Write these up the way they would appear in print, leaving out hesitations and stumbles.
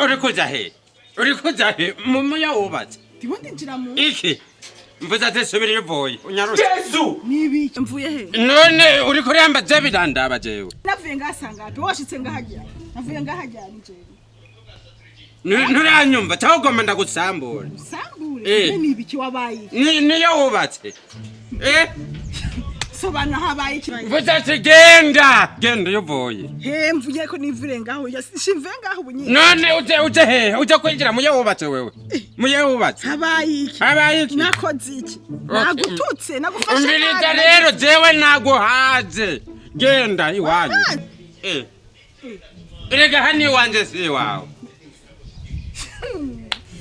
uri kuja he muya wubatse ndiwo ndinjira mu iki mvuze ati subira ivoye unyarutse Yesu nibiki mvuye he none uri kuramba je birandaba jewe navuye ngasangapi washitse ngahajya navuye ngahajya nje nturanyumva cyagomba ndagusambura sambure nibiki wabaye niyo wubatse sobana habaye iki mvuze ati genda uyovoye he mvuye ko nivure ngaho shimve ngaho bunyi none uje he uje kwinjira muyo wubatse wewe muyo wubatse habaye iki nakoze iki nagututse nagufasha umviriza rero jewe naguhaze genda iwanyu erega hani wanje si wawe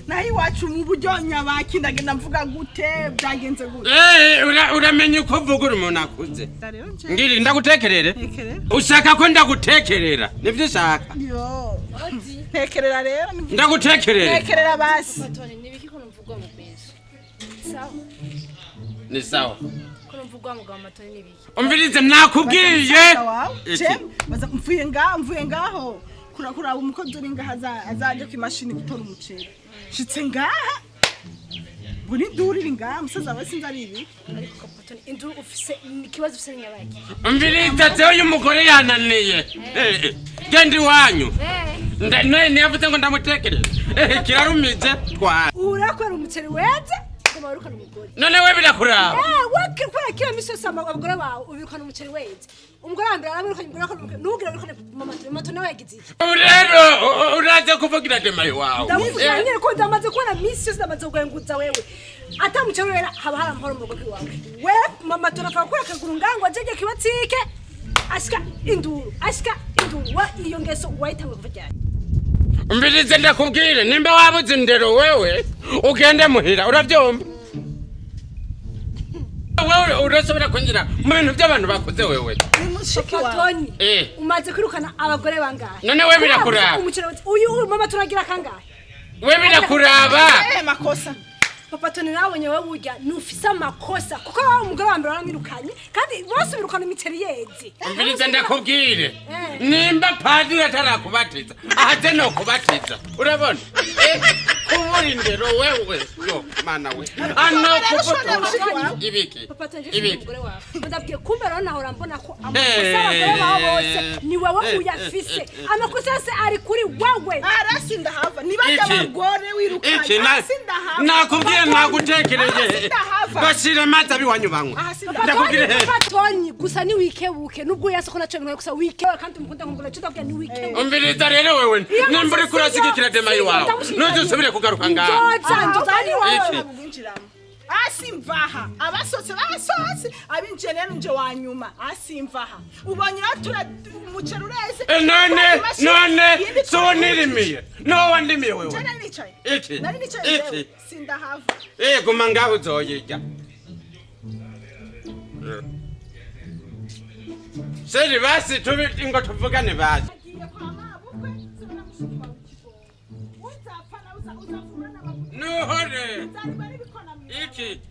nahi wacu mu buryonya bakindagenda mvuga gute byagenze gute uramenye uko vuga uri umuntu akuze ngiri ndagutekerere ushaka ko ndagutekerera nivyo ushaka yo tekerera rero ndagutekerere tekerera basi Patoni nibiki ko numvugwa mu benshi sawa ni sawa ko numvugwa mu gamatoni nibiki umvirize nakubwiye baza mvuye ngaho kura umukozi uri ngaha azaje ku imashini gutora umuceri shitse ngaha buri nduriri ngaha musaza basinza ribi ariko Patoni indu ufise ikibazo ufise nyabaki umvirize zewe uyu mugore yananiye genda iwanyu none yavuze ngo ndamutekereze kirarumije twara urakora umuceri weze ngo warukana umugore none we birakuraba wakikora kila misosa abagore bawe ubirukana umuceri weze umugore wambere arabirukanye umugore nugira birukane mama nawe yagize rero uraje kuvugira dema iwawe ndavuga nyine ko ndamaze kubona misi yose ndamaze kuguhenguza wewe atamuceri wera haba hari amahoro mu rugo iwawe we mama tunafa kuri akaguru ngango ajeje kibatike ashika induru wa iyo ngeso wahitangwe kuvugira umvirize ndakubwire nimba wabuze indero wewe ugende muhira uravyumva wewe urasubira kwinjira mu bintu by'abantu bakoze wewe Patoni umaze kwirukana abagore bangahe none we birakuraba uyu mama turagira kangahe we birakuraba makosa Patoni nabonye wewe burya nufise amakosa kuko wawe umugore wambere waramwirukanye kandi bose birukana imiceri yeze umvirize ndakubwire nimba padiri atarakubatiza ahaze no kubatiza urabona kubura indero wewe yo mana we ano kufutura ibiki umugore wawe ndabwiye kumbe rero naho urambona ko amakosa abagore bawe bose ni wowe uyafise amakosa yose ari kuri wowe arasinda hava nibajya abagore wirukanye arasinda hava nakubwiye nagutekereje bashire maza biwanyu banywa ndakubwire Patoni gusa ni wikebuke nubwo yasoko naco nkwe gusa wikewe kandi umukunda ngumbulo cyudabwiye ni wikebuke umviriza rero wewe nimba uri kurasigikira dema iwawe nuje usubire kugaruka ngaho asimvaha abasotse abinje rero nje wanyuma asimvaha ubonye ratura umuceri ureze none so nirimiye no wandimiye wewe nari nicaye sindahava guma ngaho uzoyirya seri basi ngo tuvugane basi nuhore iki